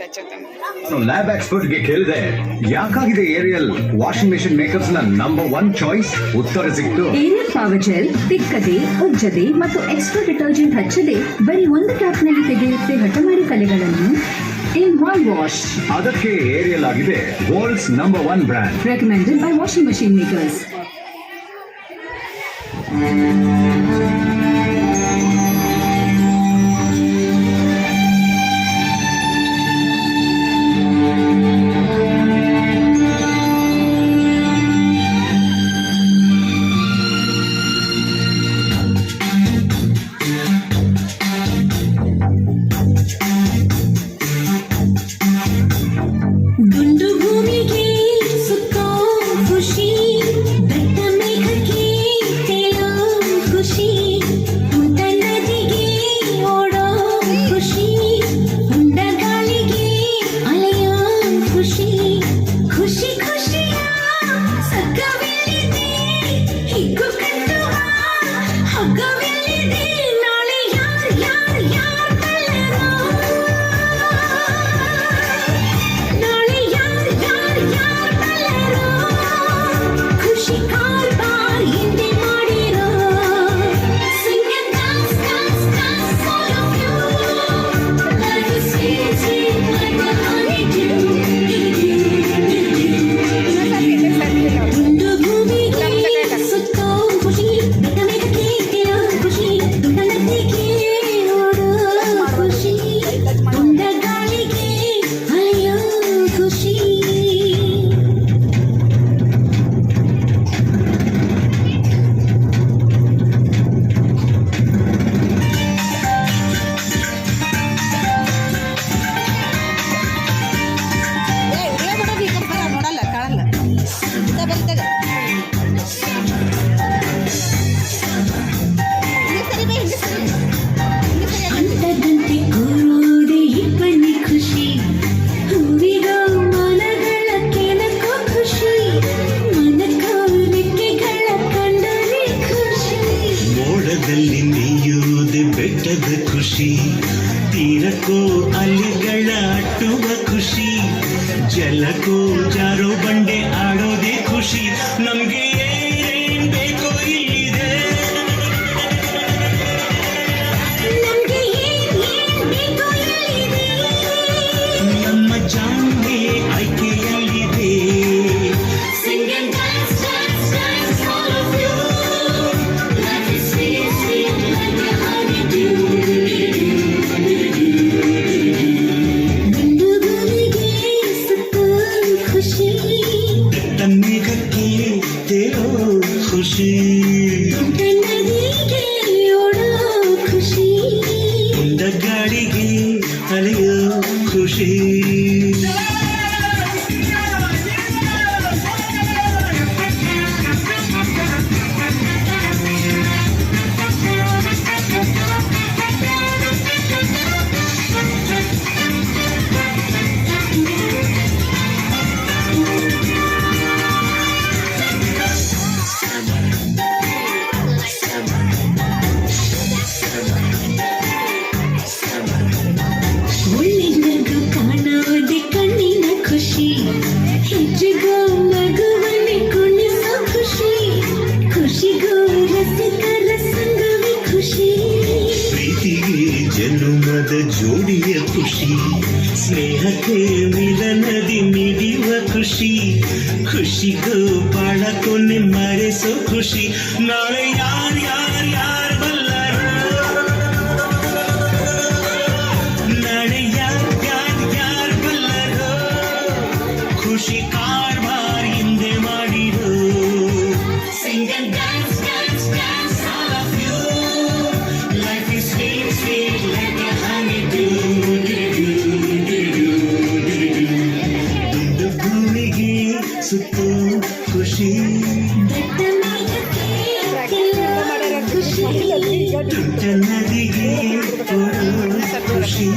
Lab expert ಗೆ ಕೇಳಿದೆ ಯಾಕಾಗಿದೆ aerial washing machine makers ನ ನಂಬರ್ 1 ಚಾಯ್ಸ್. ಉತ್ತರ ಸಿಕ್ತು. ಏರಿಯಲ್ ಪವರ್ ಜೆಲ್ ತಿಕ್ಕದೆ, ಉಜ್ಜದೆ ಮತ್ತು ಎಕ್ಸ್ಟ್ರಾ ಡಿಟರ್ಜೆಂಟ್ ಹಚ್ಚದೆ ಬರೀ ಒಂದು ಕ್ಯಾಪ್ನಲ್ಲಿ ತೆಗೆಯುತ್ತೆ ಹಠಮಾರಿ ಕಲೆಗಳನ್ನು ಇನ್ ಒನ್ ವಾಶ್. ಅದಕ್ಕೆ ಏರಿಯಲ್ ಆಗಿದೆ world's number 1 brand. Recommended by washing machine makers. ಖುಷಿ ತೀರಕ್ಕೋ ಅಲೆಗಳ ಅಟ್ಟುವ ಖುಷಿ ಜಲಕ್ಕೋ ಜಾರೋ ಬಂಡೆ ಆಡೋದೇ ಖುಷಿ ನಮ್ಗೆ ಏನ್ ಬೇಕೋ ಇಲ್ಲಿದೆ ನಮ್ಮ ಜಾಣ್ಮೆ ಆಯ್ಕೆಯಲ್ಲಿದೆ ಮೇಘಕ್ಕೆ ತೇರೋ ಖುಷಿ ಉಂಡ ಗಾಡಿಗೆ ಅಲೆಯೋ ಖುಷಿ ಜನುಮದ ಜೋಡಿಯ ಖುಷಿ ಸ್ನೇಹಕ್ಕೆ ಮಿಲನದಿ ಮಿಡಿಯುವ ಖುಷಿ ಖುಷಿಗೂ ಬಾಳ ಕೊನೆ ಮರೆಸೋ ಖುಷಿ ನಾಳೆ ಯಾರ್ ಬಲ್ಲರು ನಾಳೆ ಯಾರ್ ಬಲ್ಲರು ಖುಷಿ ಕಾರ್ಬಾರ್ ಹಿಂದೆ ಮಾಡಿರೋ single dance dance dance all of you life is sweet sweet like a honeydew ದುಂಡು ಭೂಮಿಗೆ ಸುತ್ತೋ ಖುಷಿ ತುಂಟ ನದಿಗೆ ಕೊಡೋ ಖುಷಿ